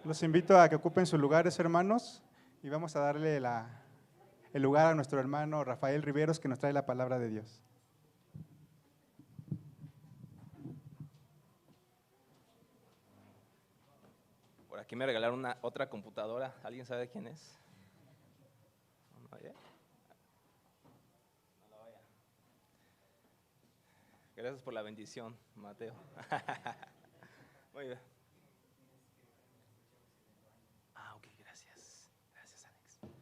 Los invito a que ocupen sus lugares, hermanos, y vamos a darle el lugar a nuestro hermano Rafael Riveros, que nos trae la palabra de Dios. Por aquí me regalaron otra computadora. ¿Alguien sabe quién es? ¿No oye? No lo oye. Gracias por la bendición, Mateo. Muy bien. Ok, gracias. Gracias, Alex.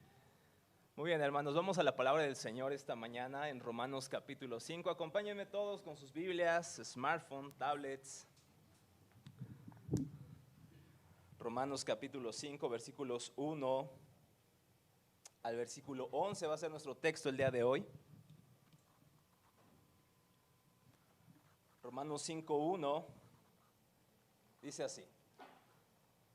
Muy bien, hermanos, vamos a la palabra del Señor esta mañana en Romanos capítulo 5. Acompáñenme todos con sus Biblias, smartphone, tablets. Romanos capítulo 5, versículos 1 al versículo 11 va a ser nuestro texto el día de hoy. Romanos 5:1 dice así: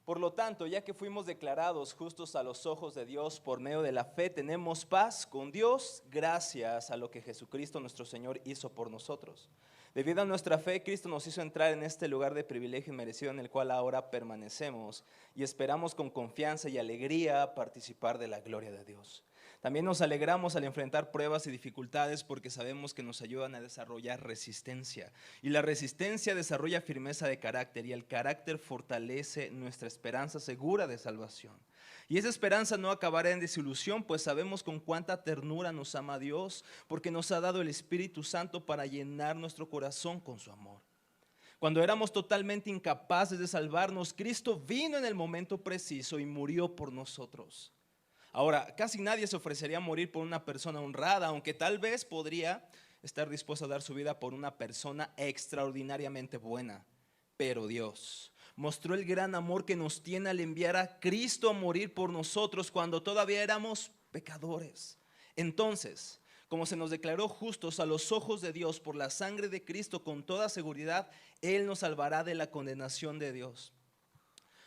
Por lo tanto, ya que fuimos declarados justos a los ojos de Dios por medio de la fe, tenemos paz con Dios gracias a lo que Jesucristo nuestro Señor hizo por nosotros. Debido a nuestra fe, Cristo nos hizo entrar en este lugar de privilegio inmerecido en el cual ahora permanecemos y esperamos con confianza y alegría participar de la gloria de Dios. También nos alegramos al enfrentar pruebas y dificultades porque sabemos que nos ayudan a desarrollar resistencia. Y la resistencia desarrolla firmeza de carácter y el carácter fortalece nuestra esperanza segura de salvación. Y esa esperanza no acabará en desilusión, pues sabemos con cuánta ternura nos ama Dios, porque nos ha dado el Espíritu Santo para llenar nuestro corazón con su amor. Cuando éramos totalmente incapaces de salvarnos, Cristo vino en el momento preciso y murió por nosotros. Ahora, casi nadie se ofrecería a morir por una persona honrada, aunque tal vez podría estar dispuesto a dar su vida por una persona extraordinariamente buena. Pero Dios mostró el gran amor que nos tiene al enviar a Cristo a morir por nosotros cuando todavía éramos pecadores. Entonces, como se nos declaró justos a los ojos de Dios por la sangre de Cristo, con toda seguridad, Él nos salvará de la condenación de Dios.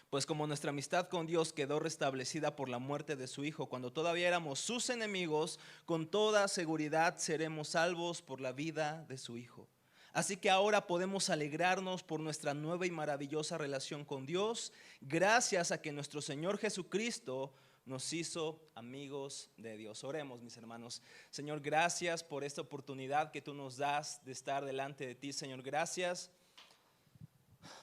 Pues como nuestra amistad con Dios quedó restablecida por la muerte de su Hijo, cuando todavía éramos sus enemigos, con toda seguridad seremos salvos por la vida de su Hijo. Así que ahora podemos alegrarnos por nuestra nueva y maravillosa relación con Dios, gracias a que nuestro Señor Jesucristo nos hizo amigos de Dios. Oremos, mis hermanos. Señor, gracias por esta oportunidad que tú nos das de estar delante de ti. Señor, gracias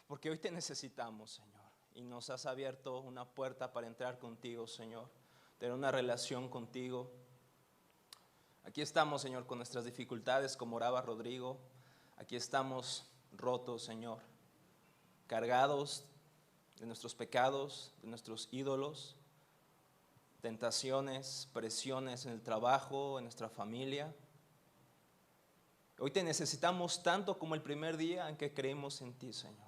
porque hoy te necesitamos, Señor. Y nos has abierto una puerta para entrar contigo, Señor, tener una relación contigo. Aquí estamos, Señor, con nuestras dificultades, como oraba Rodrigo. Aquí estamos rotos, Señor, cargados de nuestros pecados, de nuestros ídolos, tentaciones, presiones en el trabajo, en nuestra familia. Hoy te necesitamos tanto como el primer día en que creímos en ti, Señor.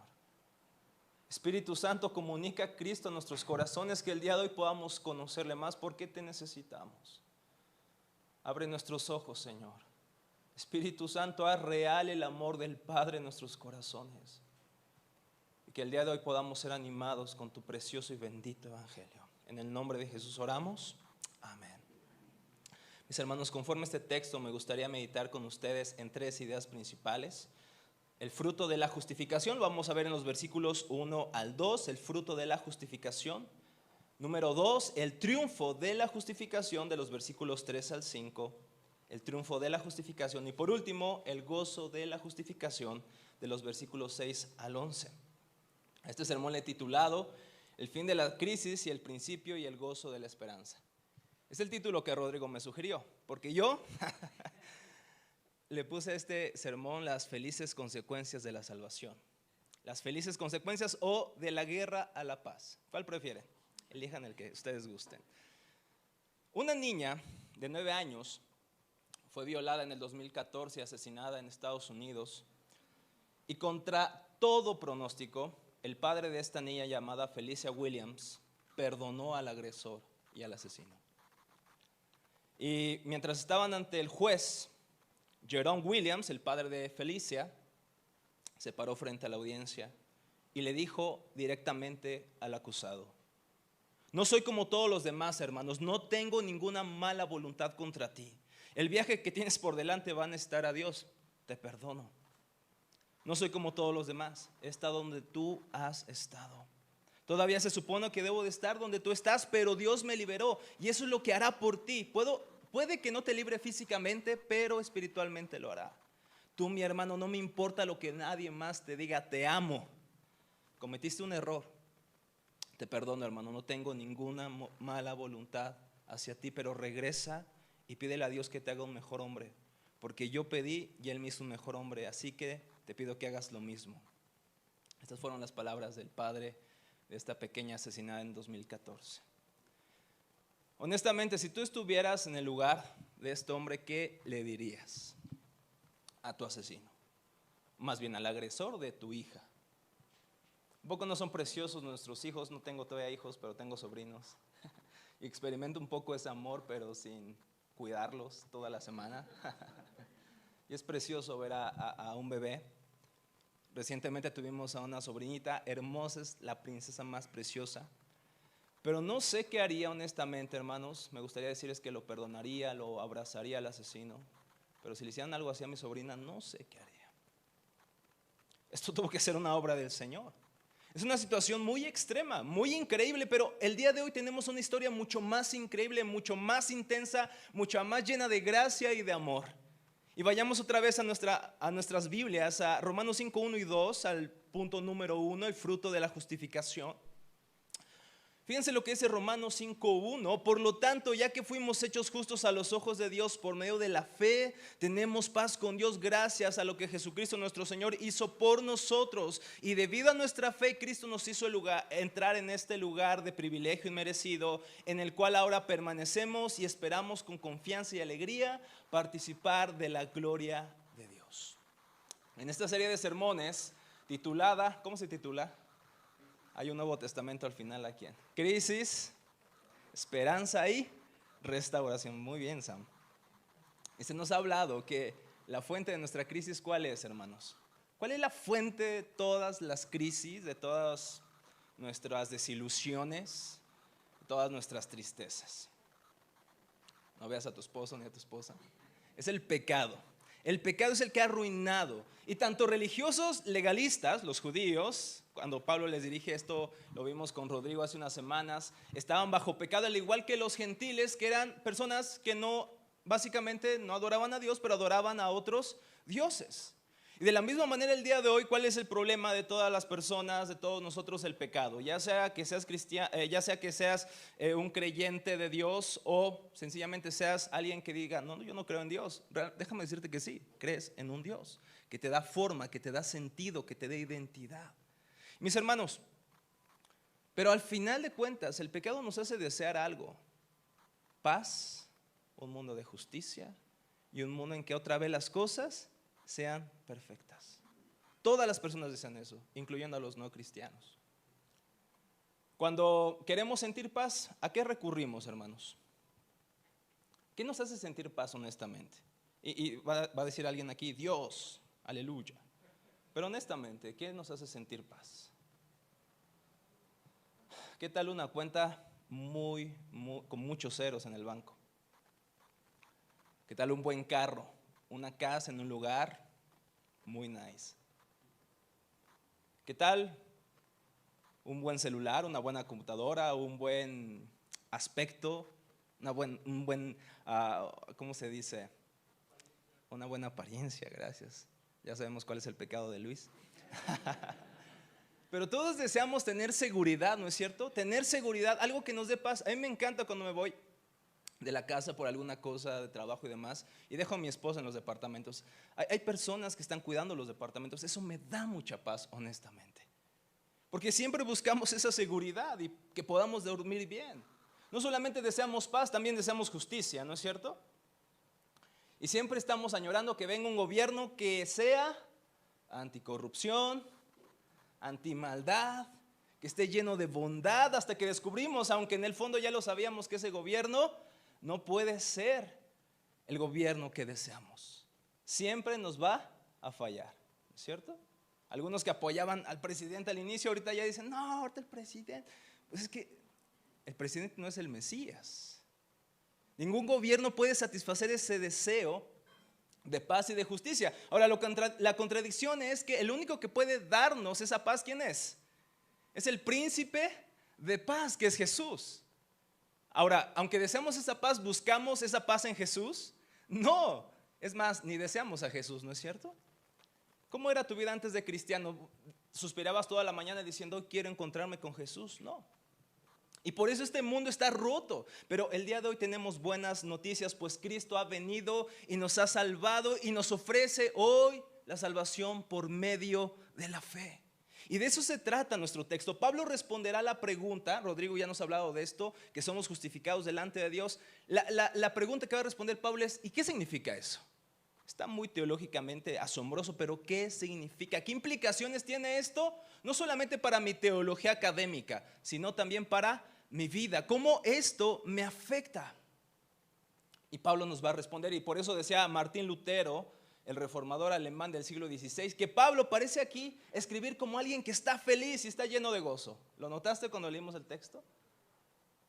Espíritu Santo, comunica a Cristo en nuestros corazones, que el día de hoy podamos conocerle más. ¿Por qué te necesitamos? Abre nuestros ojos, Señor. Espíritu Santo, haz real el amor del Padre en nuestros corazones. Y que el día de hoy podamos ser animados con tu precioso y bendito evangelio. En el nombre de Jesús oramos. Amén. Mis hermanos, conforme a este texto, me gustaría meditar con ustedes en tres ideas principales. El fruto de la justificación, lo vamos a ver en los versículos 1 al 2, el fruto de la justificación. Número 2, el triunfo de la justificación, de los versículos 3 al 5, el triunfo de la justificación. Y por último, el gozo de la justificación, de los versículos 6 al 11. A este sermón le he titulado El fin de la crisis y el principio y el gozo de la esperanza. Es el título que Rodrigo me sugirió, porque yo le puse a este sermón las felices consecuencias de la salvación. Las felices consecuencias o de la guerra a la paz. ¿Cuál prefieren? Elijan el que ustedes gusten. Una niña de 9 años fue violada en el 2014 y asesinada en Estados Unidos. Y contra todo pronóstico, el padre de esta niña, llamada Felicia Williams, perdonó al agresor y al asesino. Y mientras estaban ante el juez, Jerome Williams, el padre de Felicia, se paró frente a la audiencia y le dijo directamente al acusado: no soy como todos los demás, hermanos, no tengo ninguna mala voluntad contra ti. El viaje que tienes por delante va a necesitar a Dios, te perdono. No soy como todos los demás, he estado donde tú has estado. Todavía se supone que debo de estar donde tú estás, pero Dios me liberó y eso es lo que hará por ti. Puede que no te libre físicamente, pero espiritualmente lo hará. Tú, mi hermano, no me importa lo que nadie más te diga, te amo. Cometiste un error. Te perdono, hermano, no tengo ninguna mala voluntad hacia ti, pero regresa y pídele a Dios que te haga un mejor hombre. Porque yo pedí y Él me hizo un mejor hombre, así que te pido que hagas lo mismo. Estas fueron las palabras del padre de esta pequeña asesinada en 2014. Honestamente, si tú estuvieras en el lugar de este hombre, ¿qué le dirías a tu asesino? Más bien al agresor de tu hija. ¿Un poco no son preciosos nuestros hijos? No tengo todavía hijos, pero tengo sobrinos. Y experimento un poco ese amor, pero sin cuidarlos toda la semana. Y es precioso ver a un bebé. Recientemente tuvimos a una sobrinita hermosa, es la princesa más preciosa. Pero no sé qué haría honestamente, hermanos. Me gustaría decirles que lo perdonaría, lo abrazaría al asesino. Pero si le hicieran algo así a mi sobrina, no sé qué haría. Esto tuvo que ser una obra del Señor. Es una situación muy extrema, muy increíble, pero el día de hoy tenemos una historia mucho más increíble, mucho más intensa, mucho más llena de gracia y de amor. Y vayamos otra vez a nuestras Biblias, a Romanos 5, 1 y 2, al punto número 1, el fruto de la justificación. Fíjense lo que dice Romanos 5, 1. Por lo tanto, ya que fuimos hechos justos a los ojos de Dios por medio de la fe, tenemos paz con Dios gracias a lo que Jesucristo nuestro Señor hizo por nosotros. Y debido a nuestra fe, Cristo nos hizo entrar en este lugar de privilegio inmerecido, en el cual ahora permanecemos y esperamos con confianza y alegría participar de la gloria de Dios. En esta serie de sermones titulada, ¿cómo se titula? Hay un Nuevo Testamento al final aquí. Crisis, esperanza y restauración. Muy bien, Sam. Y se nos ha hablado que la fuente de nuestra crisis, ¿cuál es, hermanos? ¿Cuál es la fuente de todas las crisis, de todas nuestras desilusiones, de todas nuestras tristezas? No veas a tu esposo ni a tu esposa. Es el pecado. El pecado es el que ha arruinado. Y tanto religiosos legalistas, los judíos, cuando Pablo les dirige esto, lo vimos con Rodrigo hace unas semanas, estaban bajo pecado, al igual que los gentiles, que eran personas que básicamente no adoraban a Dios, pero adoraban a otros dioses. Y de la misma manera el día de hoy, ¿cuál es el problema de todas las personas, de todos nosotros? El pecado. Ya sea que seas cristiano, ya sea que seas un creyente de Dios o sencillamente seas alguien que diga, no, yo no creo en Dios. Déjame decirte que sí, crees en un Dios que te da forma, que te da sentido, que te da identidad. Mis hermanos, pero al final de cuentas el pecado nos hace desear algo: paz, un mundo de justicia y un mundo en que otra vez las cosas sean perfectas. Todas las personas desean eso, incluyendo a los no cristianos. Cuando queremos sentir paz, ¿a qué recurrimos, hermanos? ¿Qué nos hace sentir paz honestamente? Y va a decir alguien aquí, Dios, aleluya. Pero honestamente, ¿qué nos hace sentir paz? ¿Qué tal una cuenta con muchos ceros en el banco? ¿Qué tal un buen carro? Una casa en un lugar muy nice. ¿Qué tal un buen celular, una buena computadora, un buen aspecto, ¿cómo se dice? Una buena apariencia, gracias. Ya sabemos cuál es el pecado de Luis. Pero todos deseamos tener seguridad, ¿no es cierto? Tener seguridad, algo que nos dé paz. A mí me encanta cuando me voy de la casa por alguna cosa de trabajo y demás, y dejo a mi esposa en los departamentos. Hay personas que están cuidando los departamentos. Eso me da mucha paz, honestamente, porque siempre buscamos esa seguridad y que podamos dormir bien. No solamente deseamos paz, también deseamos justicia, ¿no es cierto? Y siempre estamos añorando que venga un gobierno que sea anticorrupción, antimaldad, que esté lleno de bondad, hasta que descubrimos, aunque en el fondo ya lo sabíamos, que ese gobierno no puede ser el gobierno que deseamos. Siempre nos va a fallar, ¿no es cierto? Algunos que apoyaban al presidente al inicio, ahorita ya dicen, no, ahorita el presidente. Pues es que el presidente no es el Mesías. Ningún gobierno puede satisfacer ese deseo de paz y de justicia. Ahora, la contradicción es que el único que puede darnos esa paz, ¿quién es? Es el príncipe de paz, que es Jesús. Ahora, aunque deseamos esa paz, ¿buscamos esa paz en Jesús? No, es más, ni deseamos a Jesús, ¿no es cierto? ¿Cómo era tu vida antes de cristiano? ¿Suspirabas toda la mañana diciendo, quiero encontrarme con Jesús? No. Y por eso este mundo está roto. Pero el día de hoy tenemos buenas noticias, pues Cristo ha venido y nos ha salvado y nos ofrece hoy la salvación por medio de la fe. Y de eso se trata nuestro texto. Pablo responderá a la pregunta, Rodrigo ya nos ha hablado de esto, que somos justificados delante de Dios. La pregunta que va a responder Pablo es, ¿y qué significa eso? Está muy teológicamente asombroso, pero ¿qué significa? ¿Qué implicaciones tiene esto? No solamente para mi teología académica, sino también para mi vida. ¿Cómo esto me afecta? Y Pablo nos va a responder, y por eso decía Martín Lutero, el reformador alemán del siglo XVI, que Pablo parece aquí escribir como alguien que está feliz y está lleno de gozo. ¿Lo notaste cuando leímos el texto?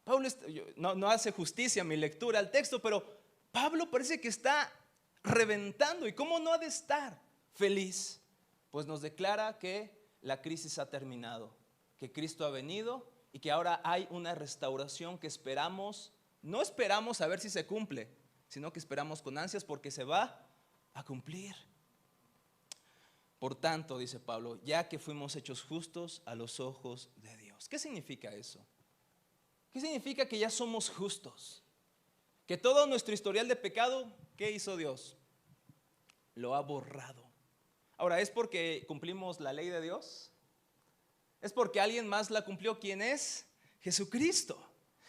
Pablo no hace justicia a mi lectura al texto, pero Pablo parece que está reventando. ¿Y cómo no ha de estar feliz? Pues nos declara que la crisis ha terminado, que Cristo ha venido y que ahora hay una restauración que esperamos. No esperamos a ver si se cumple, sino que esperamos con ansias porque se va a cumplir. Por tanto, dice Pablo, ya que fuimos hechos justos a los ojos de Dios. ¿Qué significa eso? ¿Qué significa que ya somos justos? Que todo nuestro historial de pecado, ¿qué hizo Dios? Lo ha borrado. Ahora, ¿es porque cumplimos la ley de Dios? ¿Es porque alguien más la cumplió? ¿Quién es? Jesucristo.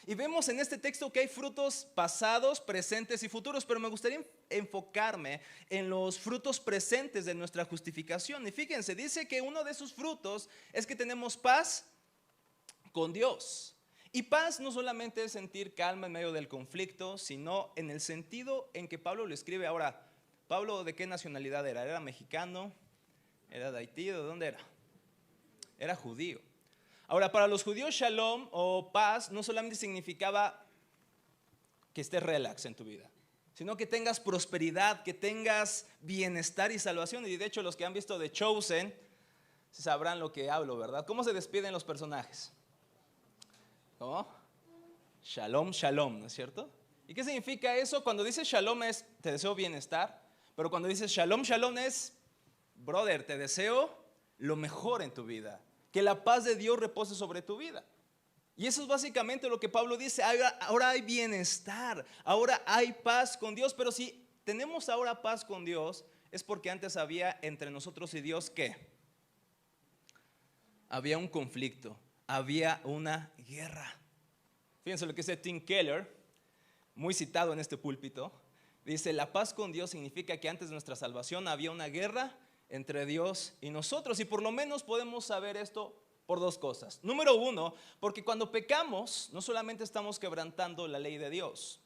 Y vemos en este texto que hay frutos pasados, presentes y futuros, pero me gustaría enfocarme en los frutos presentes de nuestra justificación. Y fíjense, dice que uno de esos frutos es que tenemos paz con Dios. Y paz no solamente es sentir calma en medio del conflicto, sino en el sentido en que Pablo lo escribe. Ahora, Pablo, ¿de qué nacionalidad era? ¿Era mexicano? ¿Era de Haití? ¿De dónde era? Era judío. Ahora, para los judíos, shalom o paz no solamente significaba que estés relax en tu vida, sino que tengas prosperidad, que tengas bienestar y salvación. Y de hecho, los que han visto The Chosen sabrán lo que hablo, ¿verdad? ¿Cómo se despiden los personajes? ¿Cómo? Shalom, shalom, ¿no es cierto? ¿Y qué significa eso? Cuando dices shalom es, te deseo bienestar, pero cuando dices shalom, shalom es, brother, te deseo lo mejor en tu vida. Que la paz de Dios repose sobre tu vida. Y eso es básicamente lo que Pablo dice. Ahora hay bienestar, ahora hay paz con Dios. Pero si tenemos ahora paz con Dios, es porque antes había entre nosotros y Dios, ¿qué? Había un conflicto, había una guerra. Fíjense lo que dice Tim Keller, muy citado en este púlpito. Dice, la paz con Dios significa que antes de nuestra salvación había una guerra entre Dios y nosotros. Y por lo menos podemos saber esto por dos cosas. Número uno, porque cuando pecamos no solamente estamos quebrantando la ley de Dios,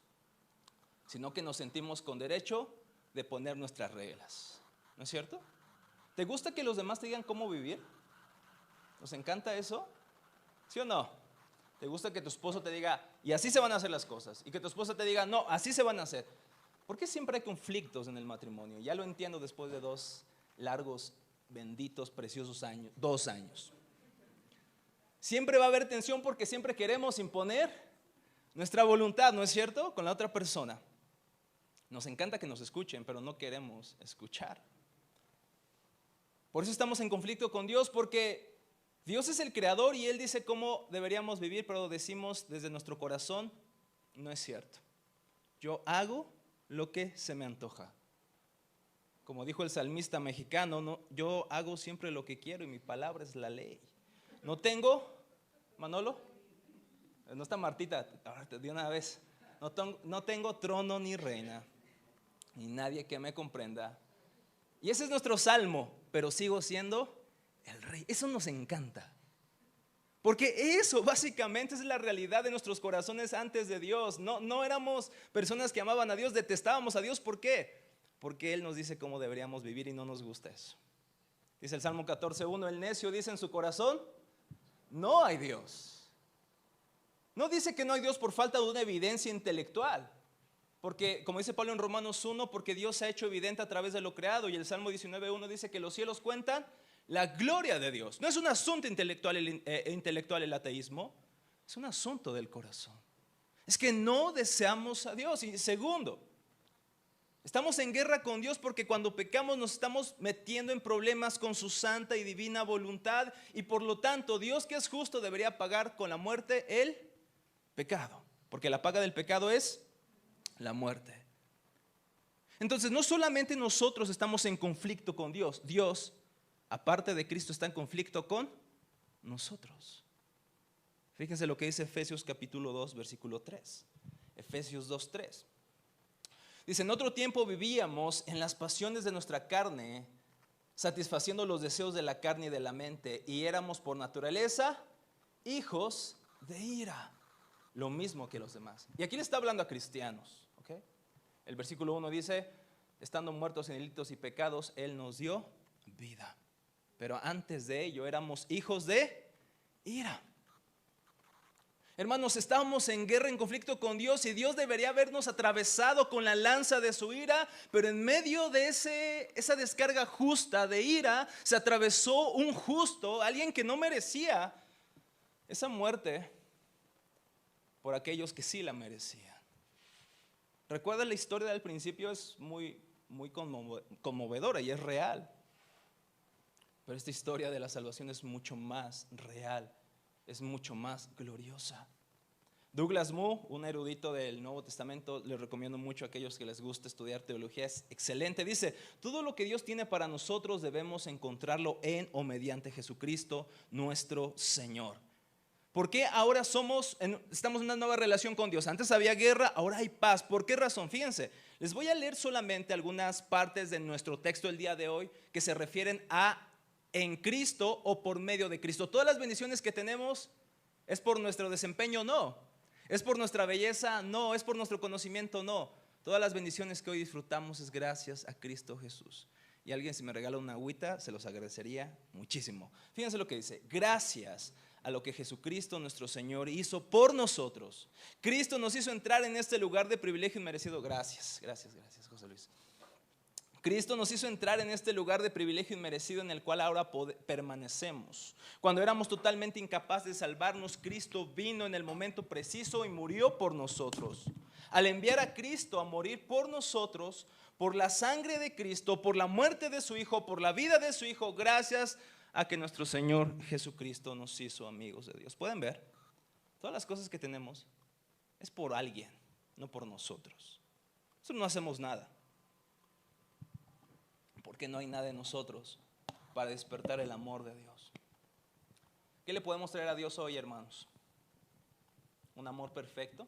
sino que nos sentimos con derecho de poner nuestras reglas. ¿No es cierto? ¿Te gusta que los demás te digan cómo vivir? ¿Nos encanta eso? ¿Sí o no? ¿Te gusta que tu esposo te diga, y así se van a hacer las cosas? Y que tu esposa te diga, no, así se van a hacer. ¿Por qué siempre hay conflictos en el matrimonio? Ya lo entiendo después de 2 largos, benditos, preciosos años, 2 años. Siempre va a haber tensión porque siempre queremos imponer nuestra voluntad, ¿no es cierto? Con la otra persona. Nos encanta que nos escuchen, pero no queremos escuchar. Por eso estamos en conflicto con Dios, porque Dios es el creador y Él dice cómo deberíamos vivir, pero decimos desde nuestro corazón, no es cierto. Yo hago lo que se me antoja. Como dijo el salmista mexicano, no, yo hago siempre lo que quiero y mi palabra es la ley. No tengo, Manolo, no está Martita, de una vez, no tengo trono ni reina, ni nadie que me comprenda. Y ese es nuestro salmo, pero sigo siendo el rey. Eso nos encanta. Porque eso básicamente es la realidad de nuestros corazones antes de Dios. No éramos personas que amaban a Dios, detestábamos a Dios. ¿Por qué? Porque Él nos dice cómo deberíamos vivir y no nos gusta eso. Dice el Salmo 14:1, el necio dice en su corazón, no hay Dios. No dice que no hay Dios por falta de una evidencia intelectual. Porque, como dice Pablo en Romanos 1, porque Dios se ha hecho evidente a través de lo creado. Y el Salmo 19:1 dice que los cielos cuentan la gloria de Dios. No es un asunto intelectual el ateísmo, es un asunto del corazón. Es que no deseamos a Dios. Y segundo, estamos en guerra con Dios porque cuando pecamos nos estamos metiendo en problemas con su santa y divina voluntad, y por lo tanto Dios, que es justo, debería pagar con la muerte el pecado, porque la paga del pecado es la muerte. Entonces no solamente nosotros estamos en conflicto con Dios, Dios, aparte de Cristo, está en conflicto con nosotros. Fíjense lo que dice Efesios capítulo 2 versículo 3. Efesios 2:3. Dice: en otro tiempo vivíamos en las pasiones de nuestra carne, satisfaciendo los deseos de la carne y de la mente, y éramos por naturaleza hijos de ira, lo mismo que los demás. Y aquí le está hablando a cristianos, ¿ok? El versículo 1 dice: estando muertos en delitos y pecados, Él nos dio vida. Pero antes de ello éramos hijos de ira. Hermanos, estábamos en guerra, en conflicto con Dios, y Dios debería habernos atravesado con la lanza de su ira, pero en medio de esa descarga justa de ira, se atravesó un justo, alguien que no merecía esa muerte, por aquellos que sí la merecían. Recuerda la historia del principio, es muy conmovedora y es real. Pero esta historia de la salvación es mucho más real, es mucho más gloriosa. Douglas Moo, un erudito del Nuevo Testamento, les recomiendo mucho a aquellos que les gusta estudiar teología, es excelente. Dice: todo lo que Dios tiene para nosotros debemos encontrarlo en o mediante Jesucristo nuestro Señor. ¿Por qué ahora estamos en una nueva relación con Dios? Antes había guerra, ahora hay paz. ¿Por qué razón? Fíjense, les voy a leer solamente algunas partes de nuestro texto el día de hoy que se refieren a en Cristo o por medio de Cristo. Todas las bendiciones que tenemos, ¿es por nuestro desempeño? No. ¿Es por nuestra belleza? No. ¿Es por nuestro conocimiento? No. Todas las bendiciones que hoy disfrutamos es gracias a Cristo Jesús. Y alguien, si me regala una agüita, se los agradecería muchísimo. Fíjense lo que dice: gracias a lo que Jesucristo nuestro Señor hizo por nosotros. Cristo nos hizo entrar en este lugar de privilegio inmerecido. Gracias, José Luis. Cristo nos hizo entrar en este lugar de privilegio inmerecido en el cual ahora permanecemos. Cuando éramos totalmente incapaces de salvarnos, Cristo vino en el momento preciso y murió por nosotros. Al enviar a Cristo a morir por nosotros, por la sangre de Cristo, por la muerte de su Hijo, por la vida de su Hijo, gracias a que nuestro Señor Jesucristo nos hizo amigos de Dios. ¿Pueden ver? Todas las cosas que tenemos es por alguien, no por nosotros. Nosotros no hacemos nada, porque no hay nada en nosotros para despertar el amor de Dios. ¿Qué le podemos traer a Dios hoy, hermanos? ¿Un amor perfecto?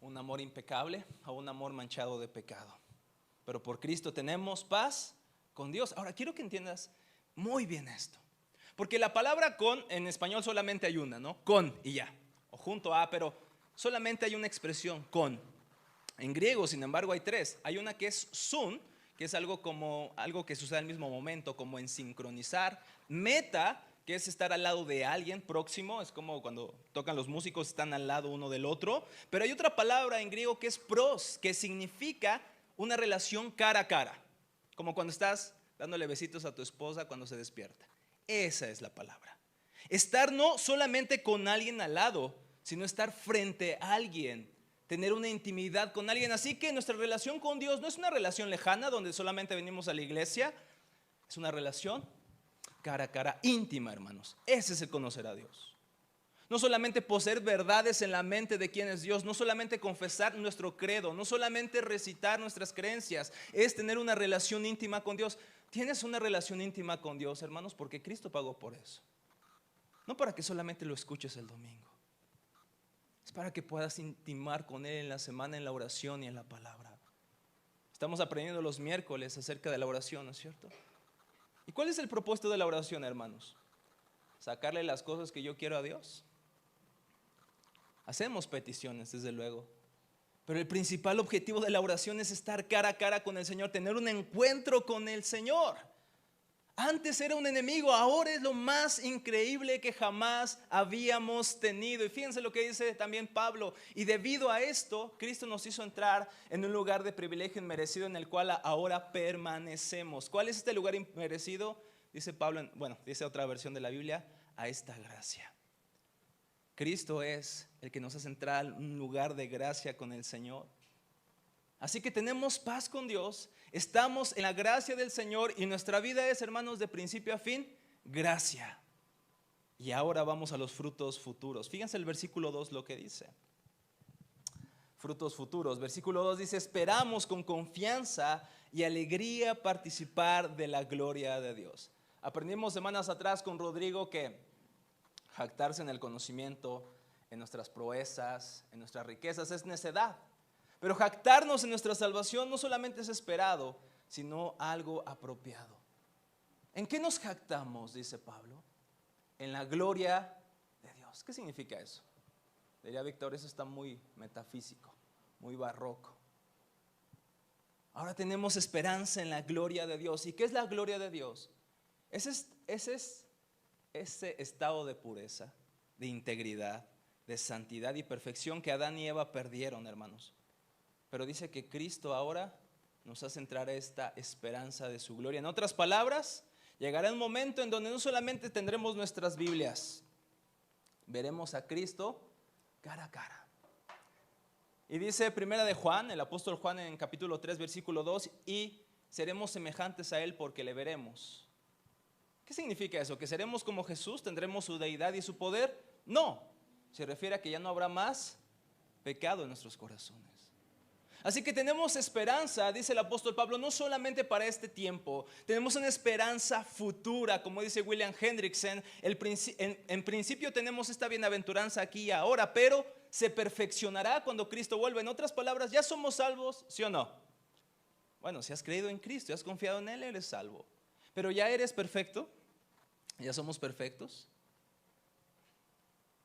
¿Un amor impecable? ¿O un amor manchado de pecado? Pero por Cristo tenemos paz con Dios. Ahora quiero que entiendas muy bien esto, porque la palabra con en español solamente hay una, ¿no? Con y ya, o junto a, pero solamente hay una expresión con. En griego, sin embargo, hay tres. Hay una que es sun, que es algo que sucede al mismo momento, como en sincronizar. Meta, que es estar al lado de alguien próximo, es como cuando tocan los músicos, están al lado uno del otro. Pero hay otra palabra en griego que es pros, que significa una relación cara a cara, como cuando estás dándole besitos a tu esposa cuando se despierta. Esa es la palabra. Estar no solamente con alguien al lado, sino estar frente a alguien, tener una intimidad con alguien. Así que nuestra relación con Dios no es una relación lejana donde solamente venimos a la iglesia, es una relación cara a cara, íntima, hermanos. Ese es el conocer a Dios. No solamente poseer verdades en la mente de quién es Dios, no solamente confesar nuestro credo, no solamente recitar nuestras creencias, es tener una relación íntima con Dios. Tienes una relación íntima con Dios, hermanos, porque Cristo pagó por eso. No para que solamente lo escuches el domingo. Es para que puedas intimar con Él en la semana, en la oración y en la palabra. Estamos aprendiendo los miércoles acerca de la oración, ¿no es cierto? ¿Y cuál es el propósito de la oración, hermanos? ¿Sacarle las cosas que yo quiero a Dios? Hacemos peticiones, desde luego. Pero el principal objetivo de la oración es estar cara a cara con el Señor, tener un encuentro con el Señor. Antes era un enemigo, ahora es lo más increíble que jamás habíamos tenido. Y fíjense lo que dice también Pablo. Y debido a esto, Cristo nos hizo entrar en un lugar de privilegio inmerecido en el cual ahora permanecemos. ¿Cuál es este lugar inmerecido? Dice Pablo, dice otra versión de la Biblia, a esta gracia. Cristo es el que nos hace entrar en un lugar de gracia con el Señor. Así que tenemos paz con Dios, estamos en la gracia del Señor y nuestra vida es, hermanos, de principio a fin, gracia. Y ahora vamos a los frutos futuros. Fíjense el versículo 2 lo que dice. Frutos futuros. Versículo 2 dice, esperamos con confianza y alegría participar de la gloria de Dios. Aprendimos semanas atrás con Rodrigo que jactarse en el conocimiento, en nuestras proezas, en nuestras riquezas es necedad. Pero jactarnos en nuestra salvación no solamente es esperado, sino algo apropiado. ¿En qué nos jactamos? Dice Pablo. En la gloria de Dios. ¿Qué significa eso? Diría Víctor, eso está muy metafísico, muy barroco. Ahora tenemos esperanza en la gloria de Dios. ¿Y qué es la gloria de Dios? Ese estado de pureza, de integridad, de santidad y perfección que Adán y Eva perdieron, hermanos. Pero dice que Cristo ahora nos hace entrar a esta esperanza de su gloria. En otras palabras, llegará un momento en donde no solamente tendremos nuestras Biblias, veremos a Cristo cara a cara. Y dice primera de Juan, el apóstol Juan en capítulo 3, versículo 2, y seremos semejantes a Él porque le veremos. ¿Qué significa eso? ¿Que seremos como Jesús? ¿Tendremos su deidad y su poder? No, se refiere a que ya no habrá más pecado en nuestros corazones. Así que tenemos esperanza, dice el apóstol Pablo, no solamente para este tiempo, tenemos una esperanza futura, como dice William Hendrickson, en principio tenemos esta bienaventuranza aquí y ahora, pero se perfeccionará cuando Cristo vuelva. En otras palabras, ¿ya somos salvos? ¿Sí o no? Bueno, si has creído en Cristo, has confiado en Él, eres salvo. Pero ¿ya eres perfecto? ¿Ya somos perfectos?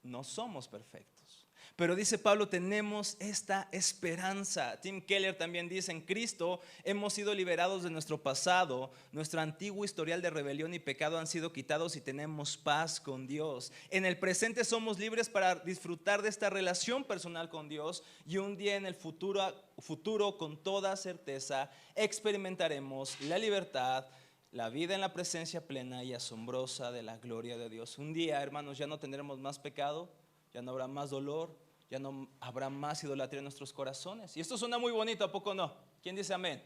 No somos perfectos. Pero dice Pablo, tenemos esta esperanza. Tim Keller también dice, en Cristo hemos sido liberados de nuestro pasado, nuestro antiguo historial de rebelión y pecado han sido quitados y tenemos paz con Dios. En el presente somos libres para disfrutar de esta relación personal con Dios y un día en el futuro con toda certeza experimentaremos la libertad, la vida en la presencia plena y asombrosa de la gloria de Dios. Un día, hermanos, ya no tendremos más pecado, ya no habrá más dolor, ya no habrá más idolatría en nuestros corazones. Y esto suena muy bonito, ¿a poco no? ¿Quién dice amén?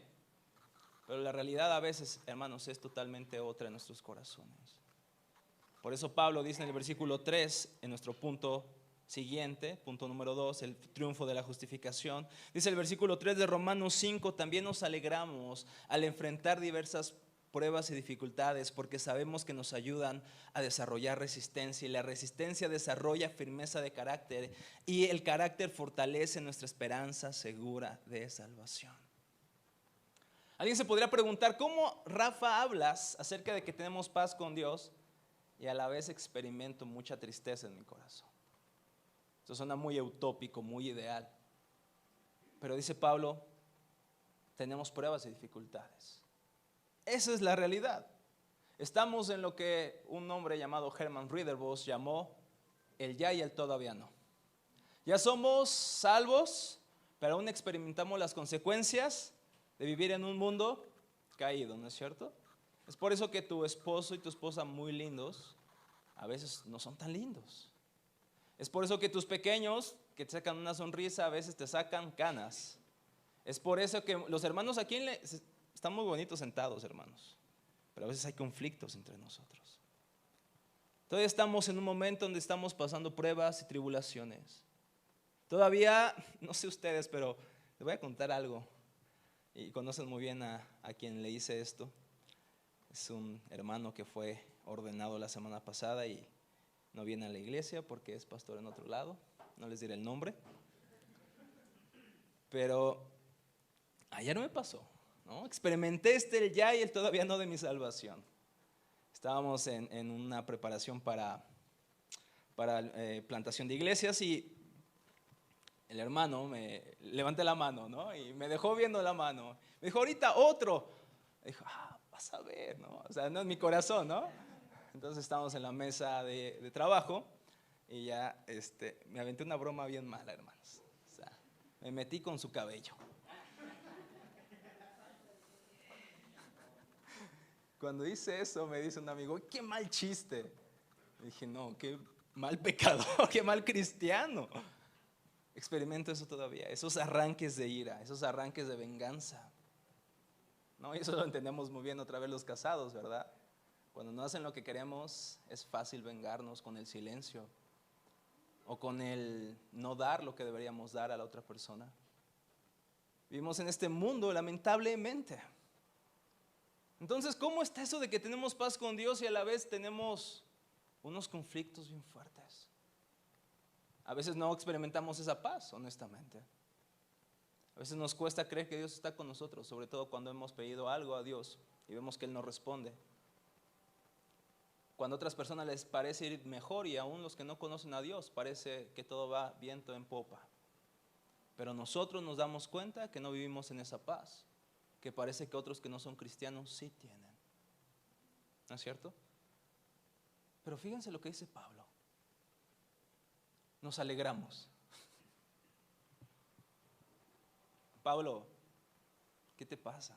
Pero la realidad a veces, hermanos, es totalmente otra en nuestros corazones. Por eso Pablo dice en el versículo 3, en nuestro punto siguiente, punto número 2, el triunfo de la justificación. Dice el versículo 3 de Romanos 5, también nos alegramos al enfrentar diversas pruebas y dificultades porque sabemos que nos ayudan a desarrollar resistencia y la resistencia desarrolla firmeza de carácter y el carácter fortalece nuestra esperanza segura de salvación. Alguien se podría preguntar, ¿cómo, Rafa, hablas acerca de que tenemos paz con Dios y a la vez experimento mucha tristeza en mi corazón? Esto suena muy utópico, muy ideal. Pero dice Pablo, tenemos pruebas y dificultades. Esa es la realidad. Estamos en lo que un hombre llamado Herman Ridderbos llamó el ya y el todavía no. Ya somos salvos, pero aún experimentamos las consecuencias de vivir en un mundo caído, ¿no es cierto? Es por eso que tu esposo y tu esposa muy lindos, a veces no son tan lindos. Es por eso que tus pequeños que te sacan una sonrisa, a veces te sacan canas. Es por eso que los hermanos aquí están muy bonitos sentados, hermanos, pero a veces hay conflictos entre nosotros. Todavía estamos en un momento donde estamos pasando pruebas y tribulaciones. Todavía, no sé ustedes, pero les voy a contar algo. Y conocen muy bien a quien le hice esto. Es un hermano que fue ordenado la semana pasada y no viene a la iglesia porque es pastor en otro lado. No les diré el nombre. Pero ayer me pasó. ¿No? Experimenté el ya y el todavía no de mi salvación. Estábamos en una preparación para plantación de iglesias y el hermano levanté la mano, ¿no? Y me dejó viendo la mano. Me dijo, ahorita otro. Me dijo, vas a ver, ¿no? O sea, no es mi corazón, ¿no? Entonces estamos en la mesa de trabajo y ya me aventé una broma bien mala, hermanos. O sea, me metí con su cabello. Cuando hice eso, me dice un amigo, qué mal chiste. Dije, no, qué mal pecador, qué mal cristiano. Experimento eso todavía, esos arranques de ira, esos arranques de venganza. No, y eso lo entendemos muy bien otra vez los casados, ¿verdad? Cuando no hacen lo que queremos, es fácil vengarnos con el silencio o con el no dar lo que deberíamos dar a la otra persona. Vivimos en este mundo, lamentablemente. Entonces, ¿cómo está eso de que tenemos paz con Dios y a la vez tenemos unos conflictos bien fuertes? A veces no experimentamos esa paz, honestamente. A veces nos cuesta creer que Dios está con nosotros, sobre todo cuando hemos pedido algo a Dios y vemos que Él nos responde. Cuando a otras personas les parece ir mejor y aún los que no conocen a Dios parece que todo va viento en popa. Pero nosotros nos damos cuenta que no vivimos en esa paz, que parece que otros que no son cristianos sí tienen. ¿No es cierto? Pero fíjense lo que dice Pablo. Nos alegramos. Pablo, ¿qué te pasa?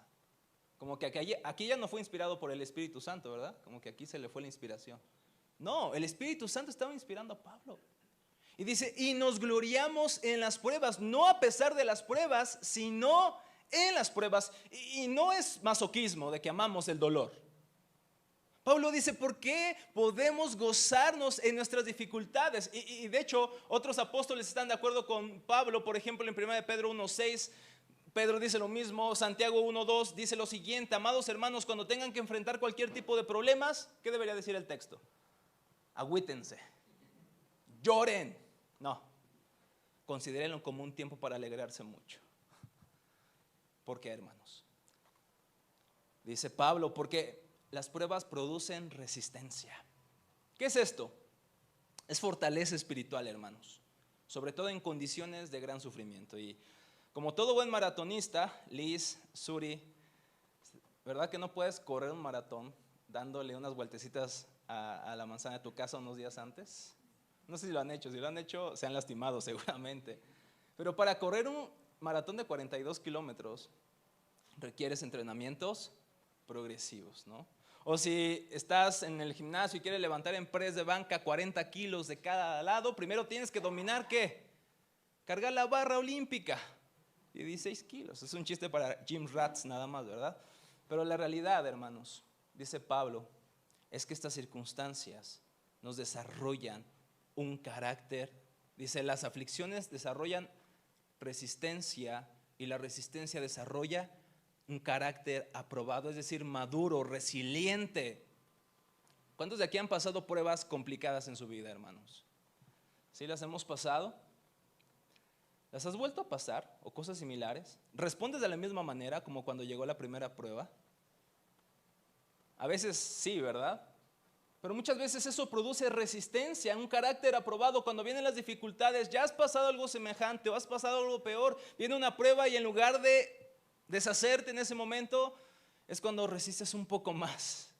Como que aquí ya no fue inspirado por el Espíritu Santo, ¿verdad? Como que aquí se le fue la inspiración. No, el Espíritu Santo estaba inspirando a Pablo. Y dice, y nos gloriamos en las pruebas, no a pesar de las pruebas, sino en las pruebas. Y no es masoquismo de que amamos el dolor. Pablo dice, ¿por qué podemos gozarnos en nuestras dificultades? Y de hecho, otros apóstoles están de acuerdo con Pablo. Por ejemplo, en 1 Pedro 1:6, Pedro dice lo mismo. Santiago 1:2 dice lo siguiente: amados hermanos, cuando tengan que enfrentar cualquier tipo de problemas, ¿qué debería decir el texto? Agüítense, lloren. No, considérenlo como un tiempo para alegrarse mucho. ¿Por qué, hermanos? Dice Pablo, porque las pruebas producen resistencia. ¿Qué es esto? Es fortaleza espiritual, hermanos, sobre todo en condiciones de gran sufrimiento. Y como todo buen maratonista, Liz, Suri, ¿verdad que no puedes correr un maratón dándole unas vueltecitas a la manzana de tu casa unos días antes? No sé si lo han hecho, se han lastimado seguramente. Pero para correr un maratón de 42 kilómetros requieres entrenamientos progresivos, ¿no? O si estás en el gimnasio y quieres levantar en press de banca 40 kilos de cada lado, primero tienes que dominar, ¿qué? Cargar la barra olímpica de 16 kilos. Es un chiste para gym rats nada más, ¿verdad? Pero la realidad, hermanos, dice Pablo, es que estas circunstancias nos desarrollan un carácter. Dice, las aflicciones desarrollan resistencia y la resistencia desarrolla un carácter aprobado, es decir, maduro, resiliente. ¿Cuántos de aquí han pasado pruebas complicadas en su vida, hermanos? ¿Sí las hemos pasado? ¿Las has vuelto a pasar o cosas similares? ¿Respondes de la misma manera como cuando llegó la primera prueba? A veces sí, ¿verdad? Pero muchas veces eso produce resistencia, un carácter aprobado. Cuando vienen las dificultades, ya has pasado algo semejante o has pasado algo peor, viene una prueba y en lugar de deshacerte en ese momento, es cuando resistes un poco más.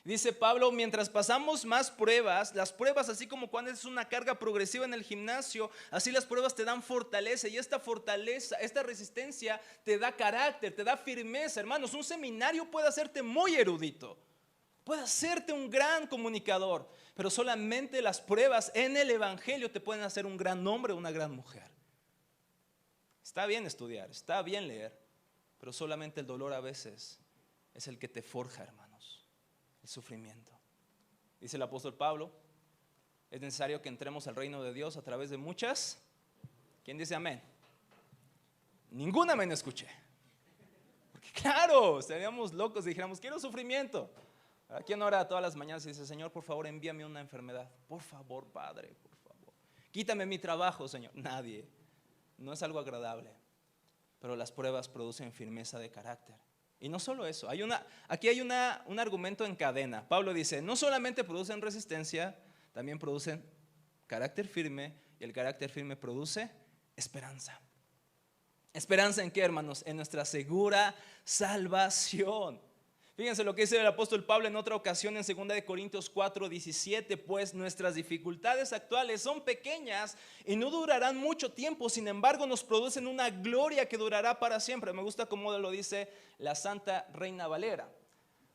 Dice Pablo, mientras pasamos más pruebas, las pruebas, así como cuando es una carga progresiva en el gimnasio, así las pruebas te dan fortaleza, y esta fortaleza, esta resistencia te da carácter, te da firmeza. Hermanos, un seminario puede hacerte muy erudito, puede hacerte un gran comunicador, pero solamente las pruebas en el evangelio te pueden hacer un gran hombre o una gran mujer. Está bien estudiar, está bien leer, pero solamente el dolor a veces es el que te forja, hermanos, el sufrimiento. Dice el apóstol Pablo, es necesario que entremos al reino de Dios a través de muchas. ¿Quién dice amén? Ningún amén escuché. Porque claro, seríamos locos si dijéramos, quiero sufrimiento. ¿Quién ora todas las mañanas y dice, Señor, por favor, envíame una enfermedad? Por favor, Padre, por favor. Quítame mi trabajo, Señor. Nadie. No es algo agradable. Pero las pruebas producen firmeza de carácter. Y no solo eso, aquí hay un argumento en cadena. Pablo dice, no solamente producen resistencia, también producen carácter firme, y el carácter firme produce esperanza. ¿Esperanza en qué, hermanos? En nuestra segura salvación. Fíjense lo que dice el apóstol Pablo en otra ocasión en 2 de Corintios 4:17, pues nuestras dificultades actuales son pequeñas y no durarán mucho tiempo, sin embargo nos producen una gloria que durará para siempre. Me gusta cómo lo dice la Santa Reina Valera.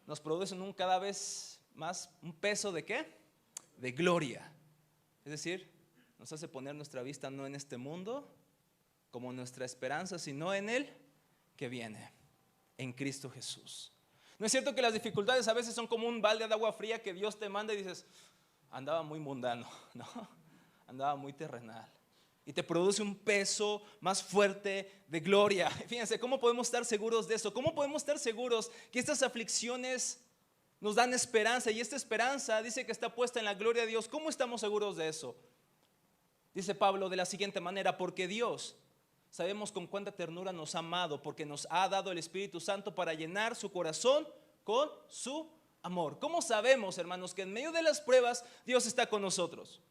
Nos producen cada vez más un peso ¿de qué? De gloria. Es decir, nos hace poner nuestra vista no en este mundo como nuestra esperanza, sino en el que viene, en Cristo Jesús. ¿No es cierto que las dificultades a veces son como un balde de agua fría que Dios te manda y dices, andaba muy mundano, no, andaba muy terrenal? Y te produce un peso más fuerte de gloria. Fíjense, ¿cómo podemos estar seguros de eso? ¿Cómo podemos estar seguros que estas aflicciones nos dan esperanza? Y esta esperanza dice que está puesta en la gloria de Dios. ¿Cómo estamos seguros de eso? Dice Pablo de la siguiente manera, porque Dios, sabemos con cuánta ternura nos ha amado, porque nos ha dado el Espíritu Santo para llenar su corazón con su amor. ¿Cómo sabemos, hermanos, que en medio de las pruebas Dios está con nosotros?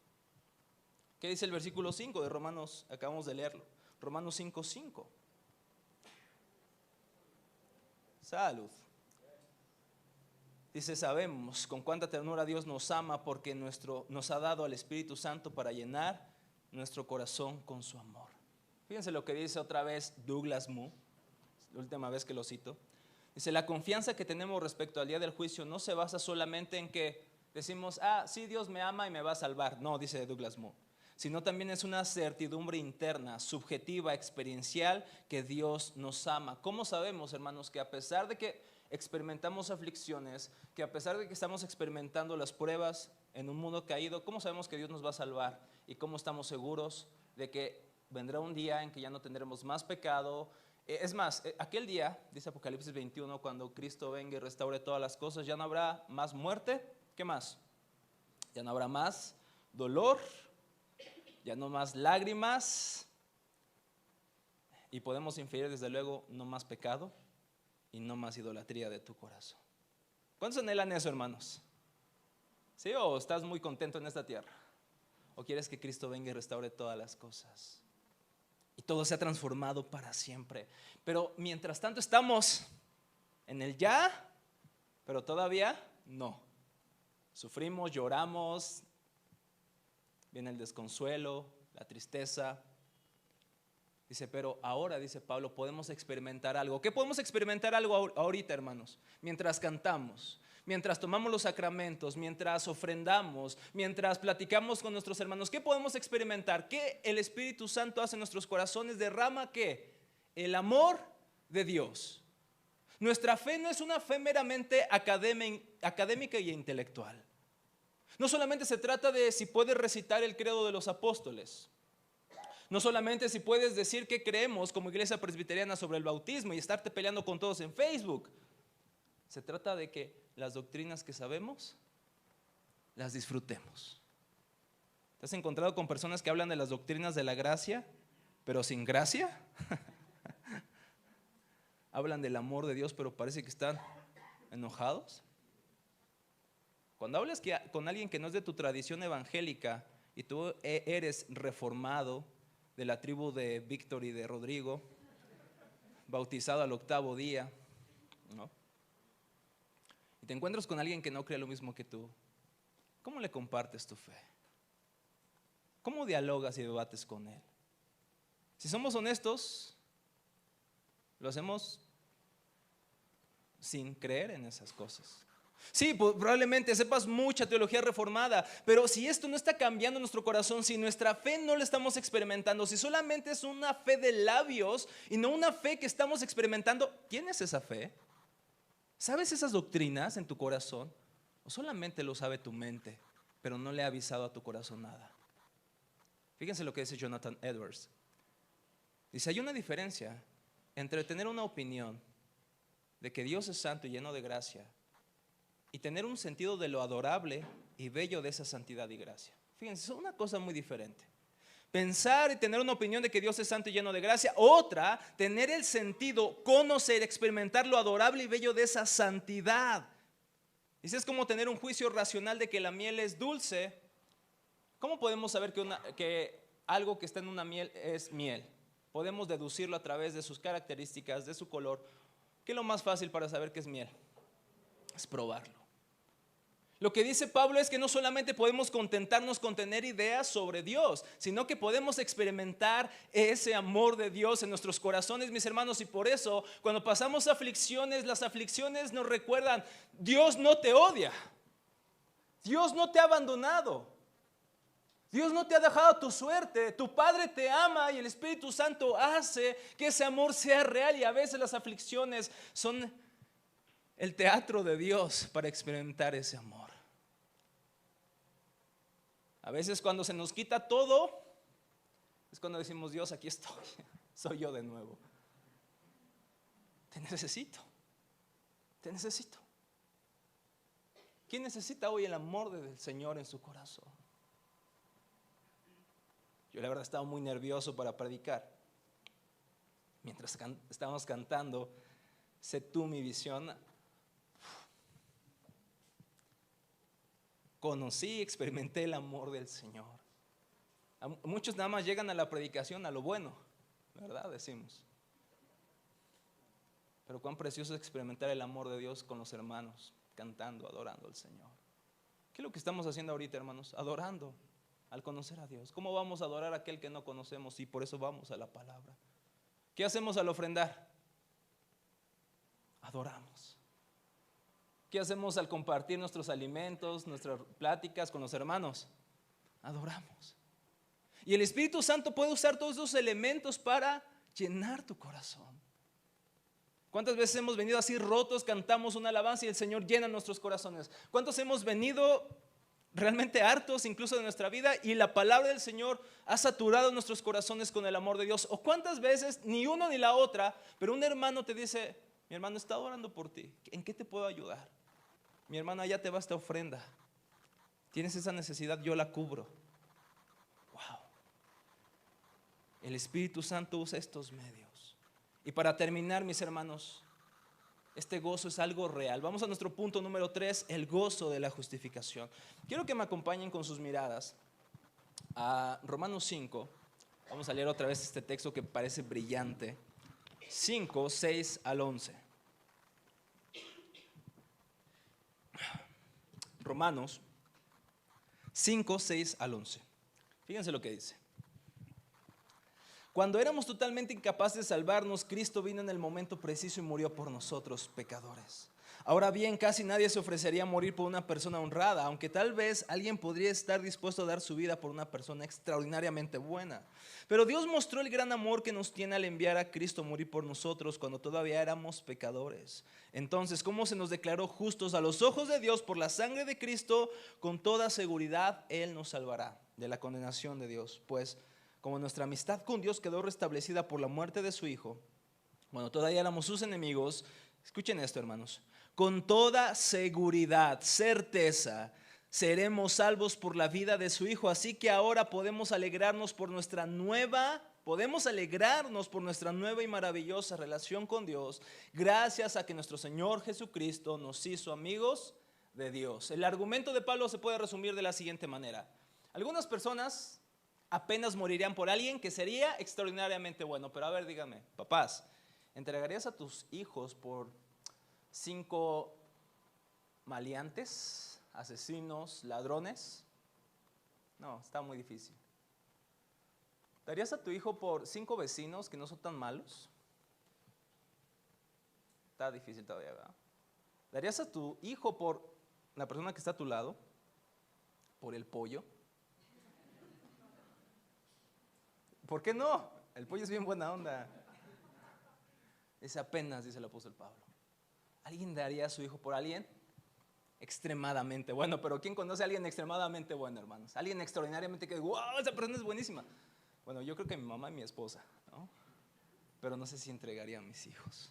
¿Qué dice el versículo 5 de Romanos? Acabamos de leerlo. Romanos 5:5. Salud. Dice, sabemos con cuánta ternura Dios nos ama porque nos ha dado al Espíritu Santo para llenar nuestro corazón con su amor. Fíjense lo que dice otra vez Douglas Moo, la última vez que lo cito. Dice, la confianza que tenemos respecto al día del juicio no se basa solamente en que decimos, sí, Dios me ama y me va a salvar. No, dice Douglas Moo, sino también es una certidumbre interna, subjetiva, experiencial, que Dios nos ama. ¿Cómo sabemos, hermanos, que a pesar de que experimentamos aflicciones, que a pesar de que estamos experimentando las pruebas en un mundo caído, cómo sabemos que Dios nos va a salvar? ¿Y cómo estamos seguros de que vendrá un día en que ya no tendremos más pecado? Es más, aquel día, dice Apocalipsis 21, cuando Cristo venga y restaure todas las cosas, ya no habrá más muerte. ¿Qué más? Ya no habrá más dolor, ya no más lágrimas, y podemos inferir desde luego no más pecado y no más idolatría de tu corazón. ¿Cuántos anhelan eso, hermanos? ¿Sí? ¿O estás muy contento en esta tierra? ¿O quieres que Cristo venga y restaure todas las cosas y todo sea transformado para siempre? Pero mientras tanto estamos en el ya, pero todavía no. Sufrimos, lloramos, viene el desconsuelo, la tristeza. Dice, pero ahora, dice Pablo, podemos experimentar algo. ¿Qué podemos experimentar algo ahorita, hermanos? Mientras cantamos, mientras tomamos los sacramentos, mientras ofrendamos, mientras platicamos con nuestros hermanos. ¿Qué podemos experimentar? ¿Qué el Espíritu Santo hace en nuestros corazones? Derrama ¿qué? El amor de Dios. Nuestra fe no es una fe meramente académica y intelectual. No solamente se trata de si puedes recitar el credo de los apóstoles. No solamente si puedes decir qué creemos como iglesia presbiteriana sobre el bautismo y estarte peleando con todos en Facebook. Se trata de que las doctrinas que sabemos las disfrutemos. ¿Te has encontrado con personas que hablan de las doctrinas de la gracia, pero sin gracia? Hablan del amor de Dios, pero parece que están enojados. Cuando hablas con alguien que no es de tu tradición evangélica y tú eres reformado, de la tribu de Víctor y de Rodrigo, bautizado al 8º día, ¿no? Y te encuentras con alguien que no cree lo mismo que tú, ¿cómo le compartes tu fe? ¿Cómo dialogas y debates con él? Si somos honestos, lo hacemos sin creer en esas cosas. Sí, probablemente sepas mucha teología reformada, pero si esto no está cambiando nuestro corazón, si nuestra fe no la estamos experimentando, si solamente es una fe de labios y no una fe que estamos experimentando, ¿tienes esa fe? ¿Sabes esas doctrinas en tu corazón? ¿O solamente lo sabe tu mente, pero no le ha avisado a tu corazón nada? Fíjense lo que dice Jonathan Edwards. Dice, hay una diferencia entre tener una opinión de que Dios es santo y lleno de gracia y tener un sentido de lo adorable y bello de esa santidad y gracia. Fíjense, es una cosa muy diferente. Pensar y tener una opinión de que Dios es santo y lleno de gracia. Otra, tener el sentido, conocer, experimentar lo adorable y bello de esa santidad. Y si es como tener un juicio racional de que la miel es dulce, ¿cómo podemos saber que algo que está en una miel es miel? Podemos deducirlo a través de sus características, de su color. ¿Qué es lo más fácil para saber que es miel? es probarlo. Lo que dice Pablo es que no solamente podemos contentarnos con tener ideas sobre Dios, sino que podemos experimentar ese amor de Dios en nuestros corazones, mis hermanos. Y por eso, cuando pasamos aflicciones, las aflicciones nos recuerdan: Dios no te odia, Dios no te ha abandonado, Dios no te ha dejado a tu suerte. Tu Padre te ama y el Espíritu Santo hace que ese amor sea real. Y a veces las aflicciones son el teatro de Dios para experimentar ese amor. A veces cuando se nos quita todo, es cuando decimos: Dios, aquí estoy, soy yo de nuevo. Te necesito, te necesito. ¿Quién necesita hoy el amor del Señor en su corazón? Yo la verdad estaba muy nervioso para predicar. Mientras estábamos cantando Sé tú mi visión, conocí, experimenté el amor del Señor. Muchos nada más llegan a la predicación a lo bueno, ¿verdad? Decimos. Pero cuán precioso es experimentar el amor de Dios con los hermanos, cantando, adorando al Señor. ¿Qué es lo que estamos haciendo ahorita, hermanos? Adorando al conocer a Dios. ¿Cómo vamos a adorar a aquel que no conocemos? Y por eso vamos a la palabra. ¿Qué hacemos al ofrendar? Adoramos. ¿Qué hacemos al compartir nuestros alimentos, nuestras pláticas con los hermanos? Adoramos. Y el Espíritu Santo puede usar todos esos elementos para llenar tu corazón. ¿Cuántas veces hemos venido así rotos, cantamos una alabanza y el Señor llena nuestros corazones? ¿Cuántos hemos venido realmente hartos incluso de nuestra vida y la palabra del Señor ha saturado nuestros corazones con el amor de Dios? ¿O cuántas veces ni uno ni la otra, pero un hermano te dice: mi hermano está orando por ti, ¿en qué te puedo ayudar? Mi hermano, allá te va esta ofrenda, tienes esa necesidad, yo la cubro. Wow. El Espíritu Santo usa estos medios. Y para terminar, mis hermanos, este gozo es algo real. Vamos a nuestro punto número 3, el gozo de la justificación. Quiero que me acompañen con sus miradas a Romanos 5. Vamos a leer otra vez este texto que parece brillante. 5, 6 al 11. Romanos 5, 6 al 11. Fíjense lo que dice. Cuando éramos totalmente incapaces de salvarnos, Cristo vino en el momento preciso y murió por nosotros, pecadores. Ahora bien, casi nadie se ofrecería a morir por una persona honrada, aunque tal vez alguien podría estar dispuesto a dar su vida por una persona extraordinariamente buena. Pero Dios mostró el gran amor que nos tiene al enviar a Cristo a morir por nosotros cuando todavía éramos pecadores. Entonces, ¿cómo se nos declaró justos a los ojos de Dios por la sangre de Cristo? Con toda seguridad Él nos salvará de la condenación de Dios, pues como nuestra amistad con Dios quedó restablecida por la muerte de su Hijo, cuando todavía éramos sus enemigos, escuchen esto, hermanos, con toda seguridad, certeza, seremos salvos por la vida de su Hijo. Así que ahora podemos alegrarnos por nuestra nueva y maravillosa relación con Dios, gracias a que nuestro Señor Jesucristo nos hizo amigos de Dios. El argumento de Pablo se puede resumir de la siguiente manera: algunas personas apenas morirían por alguien que sería extraordinariamente bueno. Pero a ver, dígame, papás, ¿entregarías a tus hijos por 5 maleantes, asesinos, ladrones? No, está muy difícil. ¿Darías a tu hijo por 5 vecinos que no son tan malos? Está difícil todavía, ¿verdad? ¿Darías a tu hijo por la persona que está a tu lado? ¿Por el pollo? ¿Por qué no? El pollo es bien buena onda. Es apenas, dice el apóstol Pablo. ¿Alguien daría a su hijo por alguien extremadamente bueno? Pero ¿quién conoce a alguien extremadamente bueno, hermanos? Alguien extraordinariamente que, wow, esa persona es buenísima. Bueno, yo creo que mi mamá y mi esposa, ¿no? Pero no sé si entregaría a mis hijos.